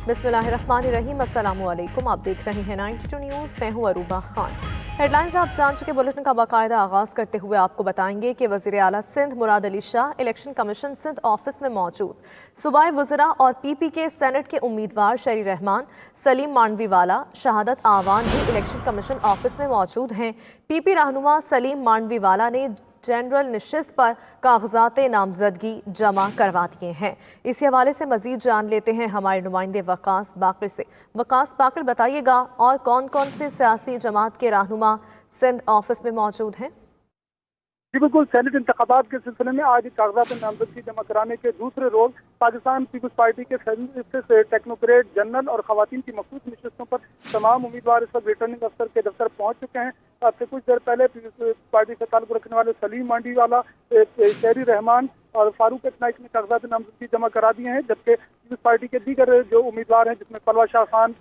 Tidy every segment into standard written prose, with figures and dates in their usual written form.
बिस्मिल्लाहिर्रहमानिर्रहीम, अस्सलामु अलैकुम। आप देख रहे हैं 92 न्यूज़। मैं हूँ अरूबा खान। हेडलाइंस आप जान चुके। बुलेटिन का बाकायदा आगाज़ करते हुए आपको बताएंगे कि वज़ीर आला Sindh Murad Ali Shah election commission Sindh office में मौजूद। सूबाई वज़रा और PP के सेनेट के उम्मीदवार शेरी रहमान, सलीम मांडवीवाला, शहादत आवान भी इलेक्शन कमीशन ऑफिस में मौजूद हैं। PP रहनुमा सलीम मांडवीवाला ने जनरल नशिस्त पर कागजात नामजदगी जमा करवा दिए हैं। इसी हवाले से मजीद जान लेते हैं हमारे नुमाइंदे वकास बाकर से। वकास बाकर, बताइएगा और कौन कौन से सियासी जमात के रहनुमा सिंध ऑफिस में मौजूद हैं? जी बिल्कुल, सेनेट इंतखाबात के सिलसिले में आज कागजात नामजदगी जमा कराने के दूसरे रोज पाकिस्तान पीपल्स पार्टी के टेक्नोक्रेट, जनरल और खवातीन की मखसूस नशिस्तों पर तमाम उम्मीदवार इस वक्त रिटर्निंग अफसर के दफ्तर पहुंच चुके हैं। अब से कुछ देर पहले पीपल्स पार्टी से ताल्लुक रखने वाले सलीम मांडवीवाला, शेरी रहमान और फारूक नाइक ने कागजात नामजदगी जमा करा दिए हैं, जबकि पीपल्स पार्टी के दीगर जो उम्मीदवार हैं जिसमें परवा शाह खान,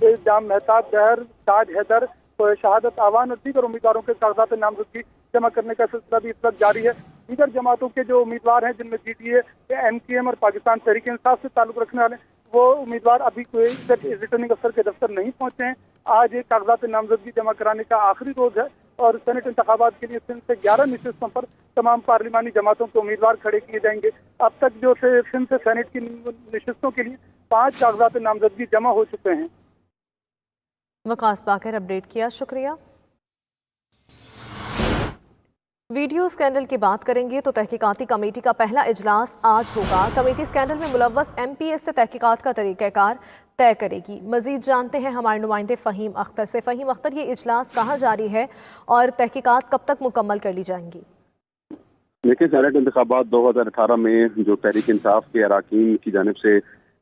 जाम मेहताब जहर, ताज हैदर, शहादत आवान और दीगर उम्मीदवारों के कागजात नामजदगी जमा करने का सिलसिला भी इस वक्त जारी है। दीगर जमातों के जो उम्मीदवार हैं जिनमें GDA, MKM और पाकिस्तान तहरीक इंसाफ से ताल्लुक रखने वाले वो उम्मीदवार अभी कोई रिटर्निंग अफसर के दफ्तर नहीं पहुंचे हैं। आज एक कागजात नामजदगी जमा कराने का आखिरी रोज है और सेनेट इंतखाबात के लिए सिंध से 11 नशिस्तों पर तमाम पार्लिमानी जमातों के उम्मीदवार खड़े किए जाएंगे। अब तक जो सिंध से सेनेट की नशिस्तों के लिए 5 कागजात नामजदगी जमा हो चुके हैं। वकास बाकर अपडेट किया, शुक्रिया। वीडियो स्कैंडल की बात करेंगे तो तहकीकाती कमेटी का पहला इजलास आज होगा। कमेटी स्कैंडल में मुलव्वस MPS से तहकीकात का तरीक़ाकार तय करेगी। मजीद जानते हैं हमारे नुमाइंदे फ़हीम अख्तर से। फ़हीम अख्तर, ये इजलास कहाँ जारी है और तहकीकात कब तक मुकम्मल कर ली जाएंगी? देखिए, सेनेट इंतखाबात 2018 में जो तहरीक इंसाफ के अराकीन की जानिब से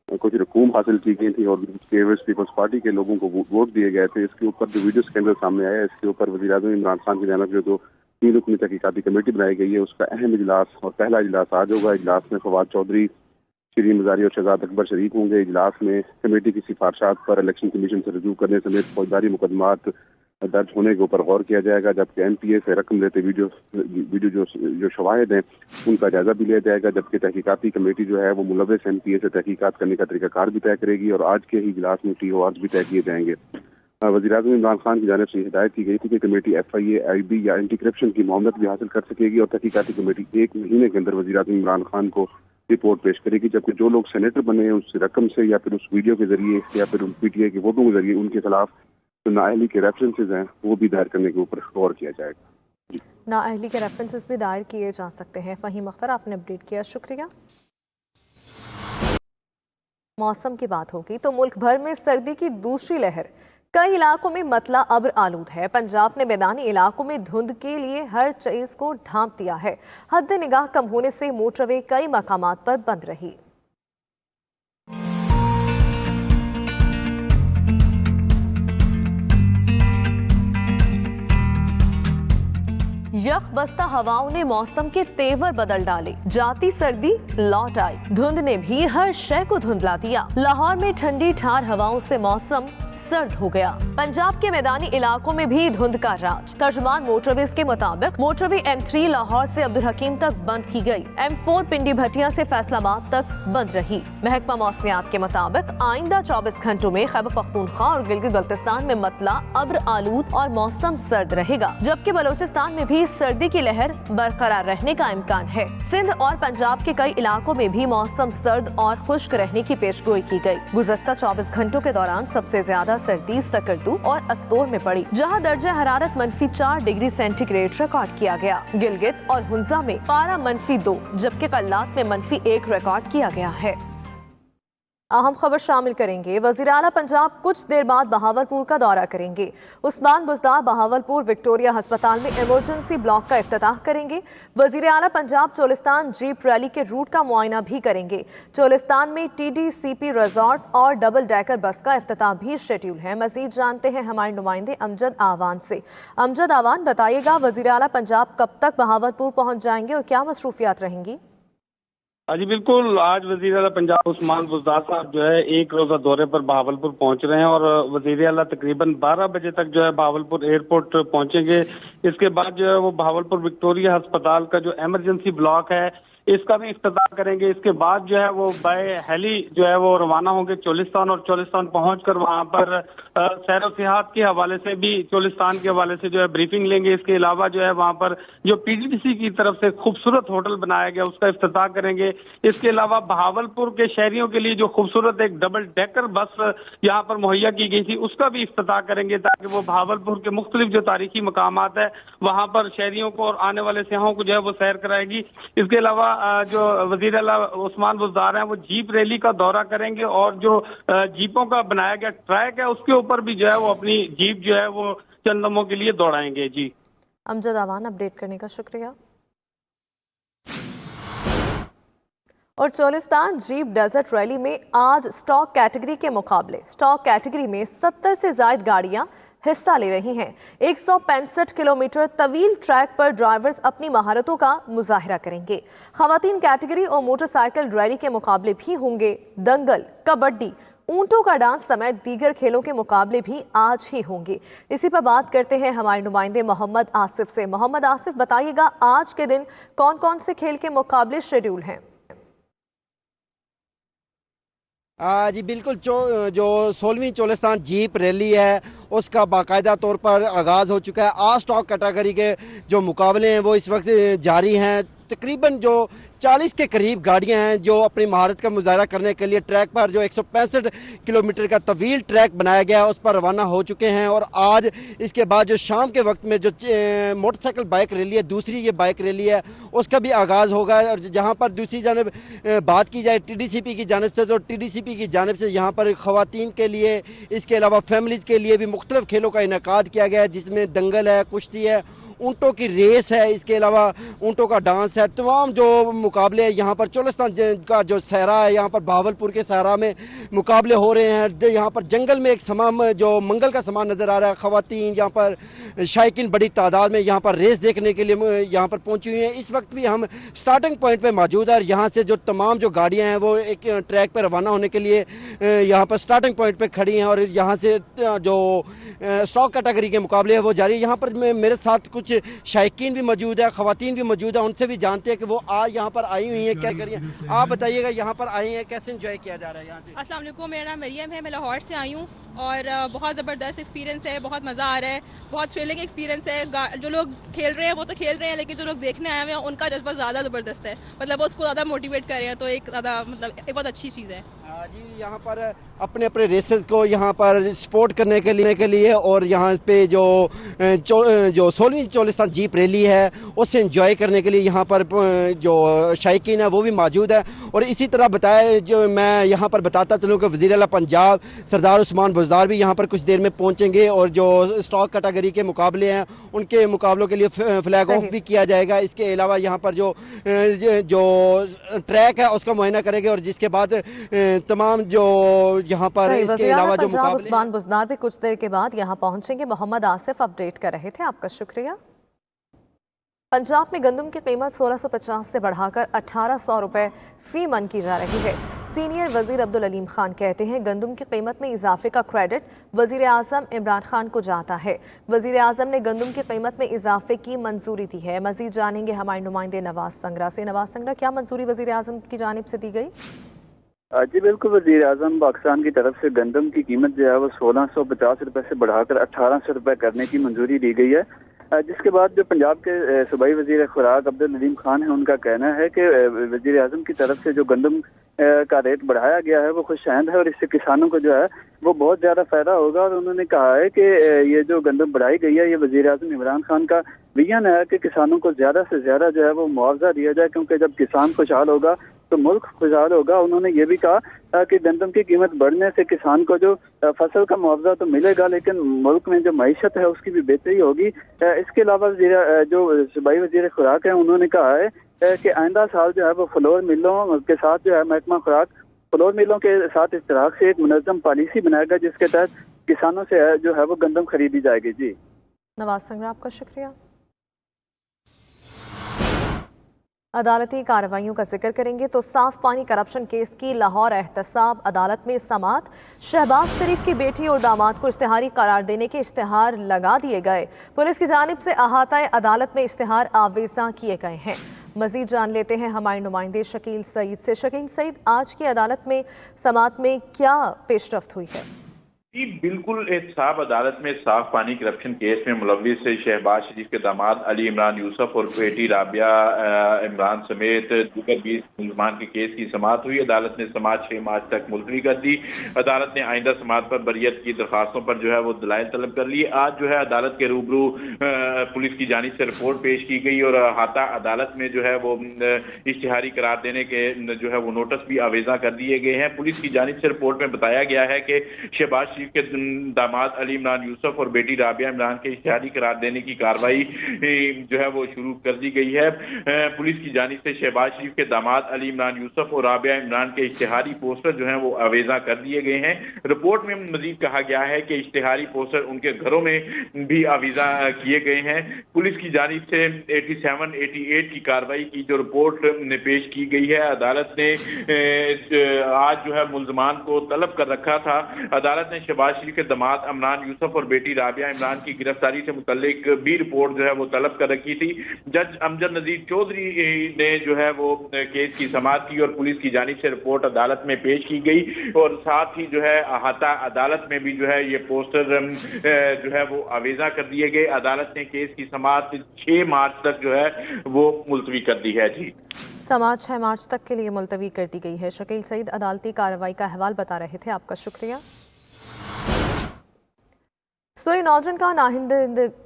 कुछ रकूम हासिल की गई थी और पीपल्स पार्टी के लोगों को वोट दिए गए थे, इसके ऊपर जो वीडियो स्कैंडल सामने आया है, इसके ऊपर वज़ीर आज़म इमरान खान की जानिब जो 3 रुकनी तहकीकाती कमेटी बनाई गई है, उसका अहम इजलास और पहला इजलास आज होगा। इजलास में फवाद चौधरी, श्री मजारी और शहजाद अकबर शरीक होंगे। इजलास में कमेटी की सिफारशात पर इलेक्शन कमीशन से रजू करने समेत फौजदारी मुकदमात दर्ज होने के ऊपर गौर किया जाएगा, जबकि MPA से रकम लेते वीडियो जो शवाहिद हैं उनका जायजा भी लिया जाएगा। जबकि तहकीकाती कमेटी जो है वो मुलव्वस MPA से तहकीकात करने का तरीकाकार भी तय करेगी और आज के ही इजलास में TORs भी तय किए जाएंगे। वज़ीर आज़म इमरान खान की जानिब से हिदायत की गई थी कि कमेटी FIA, IB या एंटी करप्शन की मामलत भी हासिल कर सकेगी और तहकीकाती कमेटी 1 महीने के अंदर वज़ीर आज़म इमरान खान को रिपोर्ट पेश करेगी। जबकि जो लोग सेनेटर बने हैं उस रकम से या फिर उस वीडियो के जरिए या फिर PTI के वोटों के जरिए उनके खिलाफ जो नाअहली के रेफरेंसेज हैं वो भी दायर करने के ऊपर गौर किया जाएगा। नाअहली के रेफरेंसेज भी दायर किए जा सकते हैं। फ़हीम अख्तर, आपने अपडेट किया, शुक्रिया। मौसम की बात होगी तो मुल्क भर में सर्दी की दूसरी लहर। कई इलाकों में मतला अब्र आलूद है। पंजाब ने मैदानी इलाकों में धुंध के लिए हर चीज को ढांप दिया है। हद निगाह कम होने से मोटरवे कई मकामात पर बंद रही। यख बस्ता हवाओं ने मौसम के तेवर बदल डाले। जाती सर्दी लौट आई। धुंध ने भी हर शय को धुंधला दिया। लाहौर में ठंडी ठार हवाओं से मौसम सर्द हो गया। पंजाब के मैदानी इलाकों में भी धुंध का राज। तर्जुमान मोटरवेज के मुताबिक मोटरवे M3 लाहौर से अब्दुल हकीम तक बंद की गई। M4 पिंडी भटिया से फैसलाबाद तक बंद रही। महकमा मौसमियात के मुताबिक आइंदा 24 घंटों में खैबर पख्तूनख्वा और गिलगित बल्तिस्तान में मतला अब्र आलूद और मौसम सर्द रहेगा, जबकि बलोचिस्तान में भी सर्दी की लहर बरकरार रहने का इम्कान है। सिंध और पंजाब के कई इलाकों में भी मौसम सर्द और खुश्क रहने की पेशगोई की गई। गुज़श्ता 24 घंटों के दौरान सबसे ज्यादा सर्दी सकरदू और अस्तोर में पड़ी, जहां दर्जा हरारत -4 डिग्री सेंटीग्रेड रिकॉर्ड किया गया। गिलगित और हुंजा में पारा -2, जबकि कल्लात में -1 रिकॉर्ड किया गया है। अहम खबर शामिल करेंगे। वज़ीर आला पंजाब कुछ देर बाद बहावलपुर का दौरा करेंगे। उस्मान बुज़दार बहावलपुर विक्टोरिया अस्पताल में इमरजेंसी ब्लॉक का इफ्तिताह करेंगे। वज़ीर आला पंजाब चोलिस्तान जीप रैली के रूट का मुआयना भी करेंगे। चोलिस्तान में TDCP रिजॉर्ट और डबल डेकर बस का इफ्तिताह भी शेड्यूल है। मजीद जानते हैं हमारे नुमाइंदे अमजद आवान से। अमजद आवान, बताइएगा वज़ीर आला पंजाब कब तक बहावलपुर पहुँच जाएंगे और क्या मसरूफियात रहेंगी? जी बिल्कुल, आज वज़ीर आला पंजाब उस्मान बुज़दार साहब जो है एक रोज़ा दौरे पर बहावलपुर पहुंच रहे हैं और वज़ीर आला तकरीबन 12 बजे तक जो है बहावलपुर एयरपोर्ट पहुंचेंगे। इसके बाद जो है वो बहावलपुर विक्टोरिया अस्पताल का जो इमरजेंसी ब्लॉक है इसका भी इफ्तिताह करेंगे। इसके बाद जो है वो बाय हेली जो है वो रवाना होंगे चोलिस्तान, और चोलिस्तान पहुंचकर वहां पर सैर व सियाहत के हवाले से भी चोलिस्तान के हवाले से जो है ब्रीफिंग लेंगे। इसके अलावा जो है वहां पर जो पीटीडीसी की तरफ से खूबसूरत होटल बनाया गया उसका इफ्तिताह करेंगे। इसके अलावा बहावलपुर के शहरियों के लिए जो खूबसूरत एक डबल डेकर बस यहाँ पर मुहैया की गई थी उसका भी इफ्तिताह करेंगे, ताकि वो बहावलपुर के मुख्तलिफ जो तारीखी मकामात है वहां पर शहरियों को और आने वाले सियाहों को जो है वो सैर कराएगी। इसके अलावा जो वजीर आला उस्मान बुज़दार हैं वो जीप रैली का दौरा करेंगे, और जो जीपों का बनाया गया ट्रैक है उसके ऊपर भी जो है वो अपनी जीप जो है वो चंद लम्हों के लिए दौड़ाएंगे। जी अमजद आवान, अपडेट करने का शुक्रिया। और चोलिस्तान जीप डेजर्ट रैली में आज स्टॉक कैटेगरी के मुकाबले स्टॉक कैटेगरी में 70 से ज्यादा गाड़ियां हिस्सा ले रही हैं। 165 किलोमीटर तवील ट्रैक पर ड्राइवर्स अपनी महारतों का मुजाहिरा करेंगे। खवातीन कैटेगरी और मोटरसाइकिल रैली के मुकाबले भी होंगे। दंगल, कबड्डी, ऊंटों का डांस समेत दीगर खेलों के मुकाबले भी आज ही होंगे। इसी पर बात करते हैं हमारे नुमाइंदे मोहम्मद आसिफ से। मोहम्मद आसिफ, बताइएगा आज के दिन कौन कौन से खेल के मुकाबले शेड्यूल हैं? जी बिल्कुल, जो 16वीं चोलिस्तान जीप रैली है उसका बाकायदा तौर पर आगाज़ हो चुका है। आज स्टॉक कैटेगरी के जो मुकाबले हैं वो इस वक्त जारी हैं। तकरीबन जो 40 के करीब गाड़ियां हैं जो अपनी महारत का मुजाहरा करने के लिए ट्रैक पर जो 165 किलोमीटर का तवील ट्रैक बनाया गया है उस पर रवाना हो चुके हैं। और आज इसके बाद जो शाम के वक्त में जो मोटरसाइकिल बाइक रैली है, दूसरी ये बाइक रैली है, उसका भी आगाज़ होगा। और जहां पर दूसरी जानब बात की जाए टीडीसीपी की जानब से, तो टीडीसीपी की जानब से यहाँ पर ख़वातीन के लिए, इसके अलावा फैमिलीज़ के लिए भी मुख्तलिफ खेलों का इनेकाद किया गया है, जिसमें दंगल है, कुश्ती है, ऊँटों की रेस है, इसके अलावा ऊँटों का डांस है। तमाम जो मुकाबले हैं यहाँ पर चोलिस्तान का जो सहरा है, यहाँ पर बहावलपुर के सहरा में मुकाबले हो रहे हैं। यहाँ पर जंगल में एक समाम जो मंगल का सामान नज़र आ रहा है। ख़वातीन यहाँ पर शायकीन बड़ी तादाद में यहाँ पर रेस देखने के लिए यहाँ पर पहुँची हुई हैं। इस वक्त भी हम स्टार्टिंग पॉइंट पर मौजूद है और यहाँ से जो तमाम जो गाड़ियाँ हैं वो एक ट्रैक पर रवाना होने के लिए यहाँ पर स्टार्टिंग पॉइंट पर खड़ी हैं। और यहाँ से जो स्टॉक कैटेगरी के मुकाबले है वो जारी है। यहाँ पर मेरे साथ कुछ शायकीन भी मौजूद है, ख़वातीन भी मौजूद है, उनसे भी जानते हैं कि वो आज यहाँ पर आई हुई हैं, क्या कर रही हैं। आप बताइएगा, यहाँ पर आई हैं, कैसे एंजॉय किया जा रहा है यहाँ से? अस्सलाम वालेकुम, मेरा नाम मरियम है, मैं लाहौर से आई हूँ और बहुत ज़बरदस्त एक्सपीरियंस है, बहुत मज़ा आ रहा है, बहुत थ्रिलिंग एक्सपीरियंस है। जो लोग खेल रहे हैं वो तो खेल रहे हैं, लेकिन जो लोग देखने आए हुए हैं उनका जज्बा ज़्यादा ज़बरदस्त है। मतलब वो उसको ज़्यादा मोटिवेट कर रहे हैं, तो एक ज़्यादा मतलब एक बहुत अच्छी चीज़ है। जी, यहाँ पर अपने अपने रेसेस को यहाँ पर सपोर्ट करने के लिए और यहाँ पे जो 16वीं चोलिस्तान जीप रैली है उससे एंजॉय करने के लिए यहाँ पर जो शायकीन है वो भी मौजूद है। और इसी तरह बताया, जो मैं यहाँ पर बताता चलूँ कि वज़ीर आला पंजाब सरदार उस्मान बुज़दार भी यहाँ पर कुछ देर में पहुँचेंगे और जो स्टॉक कैटेगरी के मुकाबले हैं उनके मुकाबलों के लिए फ्लैग ऑफ भी किया जाएगा। इसके अलावा यहाँ पर जो ट्रैक है उसका मुआयना करेंगे और जिसके बाद तमाम जो यहाँ पर इसके अलावा जो मुकाबले उस्मान बुज़दार भी कुछ देर के बाद यहाँ पहुंचेंगे। मोहम्मद आसिफ अपडेट कर रहे थे, आपका शुक्रिया। पंजाब में गंदम की कीमत 1650 से बढ़ाकर 1800 रुपए फी मन की जा रही है। सीनियर वजीर अब्दुल अलीम खान कहते हैं गंदम की कीमत में इजाफे का क्रेडिट वजीर आज़म इमरान खान को जाता है। वजीर आज़म ने गंदम की कीमत में इजाफे की मंजूरी दी है। मजीद जानेंगे हमारे नुमाइंदे नवाज संगरा से। नवाज संगरा, क्या मंजूरी वजीर आज़म की जानिब से दी गई? जी बिल्कुल, वज़ीर आज़म पाकिस्तान की तरफ से गंदम की कीमत जो है वो 1650 रुपए से बढ़ाकर 1800 रुपए करने की मंजूरी दी गई है, जिसके बाद जो पंजाब के सूबाई वज़ीर खुराक अब्दुल अलीम खान है उनका कहना है कि वज़ीर आज़म की तरफ से जो गंदम का रेट बढ़ाया गया है वो खुशआमद है और इससे किसानों को जो है वो बहुत ज़्यादा फ़ायदा होगा। और उन्होंने कहा है कि ये जो गंदम बढ़ाई गई है ये वज़ीर आज़म इमरान खान का विजन है कि किसानों को ज़्यादा से ज़्यादा जो है वो मुआवजा दिया जाए, क्योंकि जब किसान खुशहाल होगा तो मुल्क खुशहाल होगा। उन्होंने ये भी कहा कि गंदम की कीमत बढ़ने से किसान को जो फसल का मुआवजा तो मिलेगा, लेकिन मुल्क में जो मईशत है उसकी भी बेहतरी होगी। इसके अलावा जो सूबाई वज़ीर खुराक है उन्होंने कहा है कि आइंदा साल जो है वो फ्लोर मिलों के साथ जो है महकमा खुराक फ्लोर मिलों के साथ इश्तराक से एक मुनज़्ज़म पॉलिसी बनाएगा, जिसके तहत किसानों से जो है वो गंदम खरीदी जाएगी। जी नवाज संगरा, आपका शुक्रिया। अदालती कार्रवाइयों का जिक्र करेंगे तो साफ पानी करप्शन केस की लाहौर एहतसाब अदालत में समाअत। शहबाज शरीफ की बेटी और दामाद को इश्तिहारी करार देने के इश्तिहार लगा दिए गए। पुलिस की जानिब से अहाता अदालत में इश्तिहार आवेजा किए गए हैं। मजीद जान लेते हैं हमारे नुमाइंदे शकील सईद से। शकील सईद, आज की अदालत में समाअत में क्या पेशरफ्त हुई है? जी बिल्कुल, एहतसाब अदालत में साफ पानी करप्शन केस में मुलविस शहबाज शरीफ के दामाद अली इमरान यूसुफ और बेटी राबिया इमरान समेत दीगर 20 मुलजमान के केस की समाअत हुई। अदालत ने समाअत 6 मार्च तक मुलतवी कर दी। अदालत ने आइंदा समाअत पर बरियत की दरखास्तों पर जो है वो दलाइल तलब कर लिए। आज जो है अदालत के रूबरू पुलिस की जानिब से रिपोर्ट पेश की गई और अहाता अदालत में जो है वो इश्तिहारी करार देने के जो है वो नोटिस भी आवेजा कर दिए गए हैं। पुलिस की जानिब से रिपोर्ट में बताया गया है कि शहबाज शरीफ के दामाद अली इमरान यूसुफ और बेटी राबिया इमरान के इश्तिहारी करार देने की कार्रवाई जो है वो शुरू कर दी गई है। पुलिस की जानिब से शहबाज शरीफ के दामाद अली इमरान यूसुफ और राबिया इमरान के इश्तिहारी पोस्टर जो हैं वो आवेजा कर दिए गए हैं। रिपोर्ट में मजीद कहा गया है कि इश्तिहारी पोस्टर उनके घरों में भी आवेजा किए गए हैं। पुलिस की जानिब से 87-88 की कार्रवाई की जो रिपोर्ट ने पेश की गई है। अदालत ने आज जो है मुल्जमान को तलब कर रखा था। अदालत ने शहबाज शरीफ के दामाद इमरान यूसुफ और बेटी राबिया इमरान की गिरफ्तारी से मुतल्लिक भी रिपोर्ट जो है वो तलब कर रखी थी। जज अमजद नजीर चौधरी ने जो है वो केस की समाअत की और पुलिस की जानिब से रिपोर्ट अदालत में पेश की गई और साथ ही जो है अहाता अदालत में भी जो है ये पोस्टर जो है वो आवेजा कर दिए गए। अदालत ने केस की समाअत 6 मार्च तक जो है वो मुलतवी कर दी है। जी, समाअत 6 मार्च तक के लिए मुलतवी कर दी गई है। शकील सईद अदालती कार्रवाई का अहवाल बता रहे थे, आपका शुक्रिया। सोई नौजवान का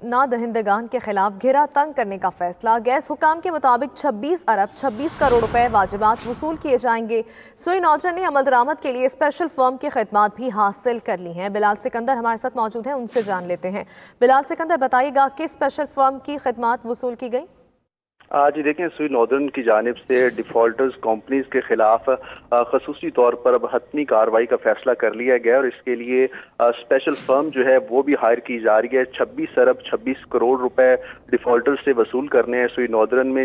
नादहिंदगान के खिलाफ घेरा तंग करने का फैसला। गैस हुकाम के मुताबिक 26 अरब 26 करोड़ रुपए वाजिबात वसूल किए जाएंगे। सोई नौजवान ने अमल दरामद के लिए स्पेशल फर्म की खिदमात भी हासिल कर ली हैं। बिलाल सिकंदर हमारे साथ मौजूद हैं, उनसे जान लेते हैं। बिलाल सिकंदर, बताइएगा किस स्पेशल फर्म की खिदमात वसूल की गई? जी देखें, सुई नॉर्दर्न की जानिब से डिफॉल्टर्स कंपनीज के खिलाफ खसूसी तौर पर अब हतमी कार्रवाई का फैसला कर लिया गया और इसके लिए स्पेशल फर्म जो है वो भी हायर की जा रही है। 26 अरब 26 करोड़ रुपए डिफॉल्टर्स से वसूल करने हैं सुई नॉर्दर्न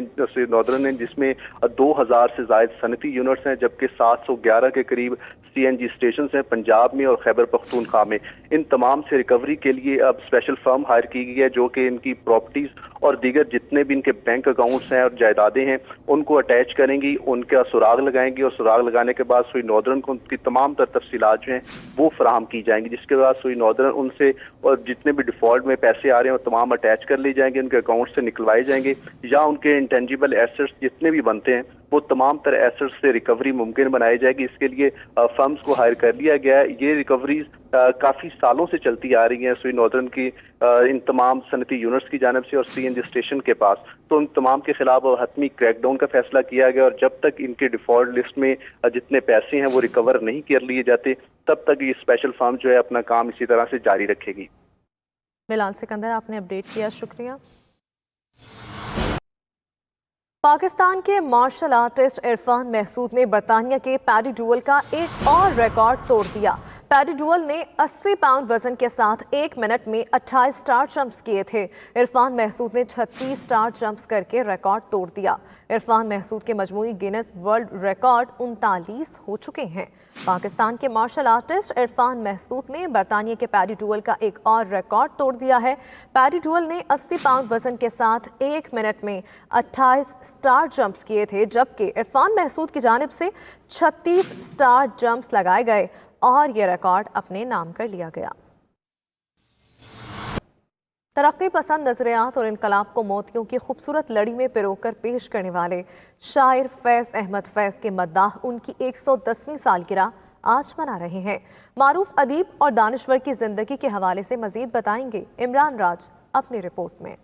ने, जिसमें 2000 से ज्यादा सनती यूनिट्स हैं, जबकि 711 के करीब CNG स्टेशन हैं पंजाब में और खैबर पख्तूनख्वा में। इन तमाम से रिकवरी के लिए अब स्पेशल फर्म हायर की गई है जो कि इनकी प्रॉपर्टीज और दीगर जितने भी इनके बैंक अकाउंट्स हैं और जायदादें हैं उनको अटैच करेंगी, उनका सुराग लगाएंगी और सुराग लगाने के बाद सुई नॉर्दर्न को उनकी तमाम तर तफसीलात जो हैं वो फराहम की जाएंगी, जिसके बाद सुई नॉर्दर्न उनसे और जितने भी डिफॉल्ट में पैसे आ रहे हैं वो तमाम अटैच कर लिए जाएंगे, उनके अकाउंट से निकलवाए जाएंगे या उनके इंटेंजिबल एसेट्स जितने भी बनते हैं वो तमाम तर एसेट्स से रिकवरी मुमकिन बनाई जाएगी। इसके लिए फर्म्स को हायर कर लिया गया है। ये रिकवरीज काफी सालों से चलती आ रही हैं सुई नॉर्दर्न की इन तमाम सनती यूनिट्स की जानिब से और CNG स्टेशन के पास, तो उन तमाम के खिलाफ हतमी क्रैकडाउन का फैसला किया गया और जब तक इनके डिफॉल्ट लिस्ट में जितने पैसे हैं वो रिकवर नहीं कर लिए जाते तब तक ये स्पेशल फर्म जो है अपना काम इसी तरह से जारी रखेगी। बिलाल सिकंदर, आपने अपडेट किया, शुक्रिया। पाकिस्तान के मार्शल आर्टिस्ट इरफान महसूद ने बरतानिया के पैडी ड्यूअल का एक और रिकॉर्ड तोड़ दिया। पैडी ड्यूअल ने 80 पाउंड वजन के साथ 1 मिनट में 28 स्टार जंप्स किए थे। इरफान महसूद ने 36 स्टार जंप्स करके रिकॉर्ड तोड़ दिया। इरफान महसूद के मजमूई गिनेस वर्ल्ड रिकॉर्ड 39 हो चुके हैं। पाकिस्तान के मार्शल आर्टिस्ट इरफान महसूद ने बरतानिया के पैडी ड्यूअल का एक और रिकॉर्ड तोड़ दिया है। पैडी ड्यूअल ने 80 पाउंड वजन के साथ 1 मिनट में 28 स्टार जंप्स किए थे, जबकि इरफान महसूद की जानिब से 36 स्टार जंप्स लगाए गए और ये रिकॉर्ड अपने नाम कर लिया गया। तरक्की पसंद नजरियात और इनकलाब को मोतियों की खूबसूरत लड़ी में पिरोकर पेश करने वाले शायर फैज़ अहमद फैज़ के मद्दाह उनकी 110वीं सालगिरह आज मना रहे हैं। मारूफ अदीब और दानिश्वर की जिंदगी के हवाले से मजीद बताएंगे इमरान राज अपनी रिपोर्ट में।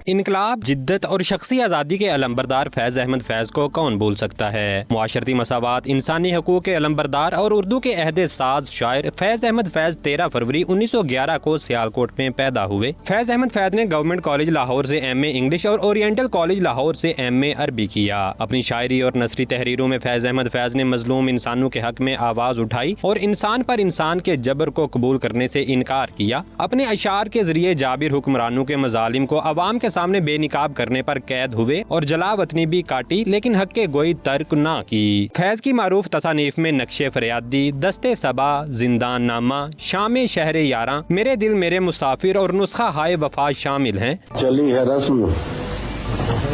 इनकलाब, जिद्दत और शख्सी आज़ादी के अलंबरदार फैज़ अहमद फैज़ को कौन भूल सकता है। मुआशरती मसावात, इंसानी हकूक़ के अलंबरदार और उर्दू के अहदे साज शायर फैज़ अहमद फैज़ 13 फरवरी 1911 को सियालकोट में पैदा हुए। फैज़ अहमद फैज़ ने गवर्नमेंट कॉलेज लाहौर से MA इंग्लिश और ओरिएंटल कॉलेज लाहौर से MA अरबी किया। अपनी शायरी और नसरी तहरीरों में फैज़ अहमद फैज़ ने मजलूम इंसानों के हक में आवाज़ उठाई और इंसान पर इंसान के जबर को कबूल करने से इनकार किया। अपने अशार के जरिए जाबिर हुक्मरानों के मजालिम को अवाम के सामने बेनिकाब करने पर कैद हुए और जलावतनी भी काटी, लेकिन हक के गोई तर्क ना की। फैज की मारूफ तसानीफ में नक्शे फरियादी, दस्ते सबा, जिंदान नामा, शामे शहर यारा, मेरे दिल मेरे मुसाफिर और नुस्खा हाय वफा शामिल हैं। चली है रस्म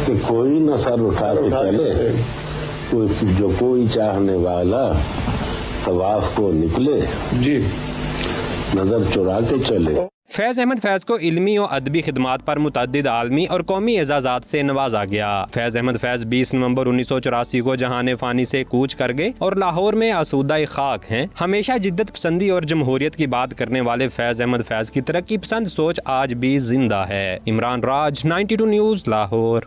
کہ کوئی نہ سر اٹھا کے چلے، کوئی چاہنے والا طواف کو نکلے جی نظر چرا کے چلے۔ فیض احمد فیض کو علمی و ادبی خدمات پر متعدد عالمی اور قومی اعزازات سے نوازا گیا۔ فیض احمد فیض 20 نومبر 1984 کو جہان فانی سے کوچ کر گئے اور لاہور میں آسودہ خاک ہیں۔ ہمیشہ جدت پسندی اور جمہوریت کی بات کرنے والے فیض احمد فیض کی ترقی پسند سوچ آج بھی زندہ ہے۔ عمران راج، 92 نیوز، لاہور۔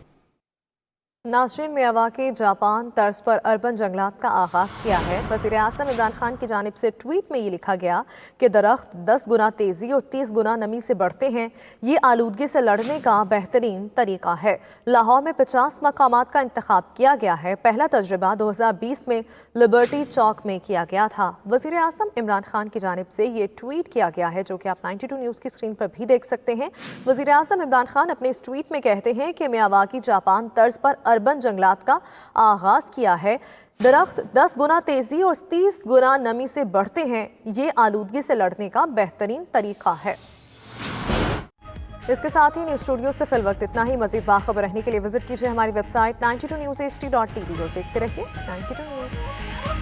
ناظرین، میاواکی جاپان طرز پر اربن جنگلات کا آغاز کیا ہے۔ وزیر اعظم عمران خان کی جانب سے ٹویٹ میں یہ لکھا گیا کہ درخت 10 گنا تیزی اور 30 گنا نمی سے بڑھتے ہیں، یہ آلودگی سے لڑنے کا بہترین طریقہ ہے۔ لاہور میں 50 مقامات کا انتخاب کیا گیا ہے۔ پہلا تجربہ 2020 میں لبرٹی چوک میں کیا گیا تھا۔ وزیر اعظم عمران خان کی جانب سے یہ ٹویٹ کیا گیا ہے، جو کہ آپ 92 نیوز کی اسکرین پر بھی دیکھ سکتے ہیں۔ وزیر اعظم عمران خان اپنے اس ٹویٹ میں کہتے ہیں کہ میاواکی جاپان طرز پر اربن جنگلات کا آغاز کیا ہے۔ درخت 10 گنا تیزی اور 30 گنا نمی سے بڑھتے ہیں، یہ آلودگی سے لڑنے کا بہترین طریقہ ہے۔ اس کے ساتھ ہی نیوز اسٹوڈیو سے فی الوقت اتنا ہی۔ مزید باخبر رہنے کے لیے وزٹ کیجیے ہماری ویب سائٹ 92newshd.tv اور دیکھتے رہیے 92 نیوز۔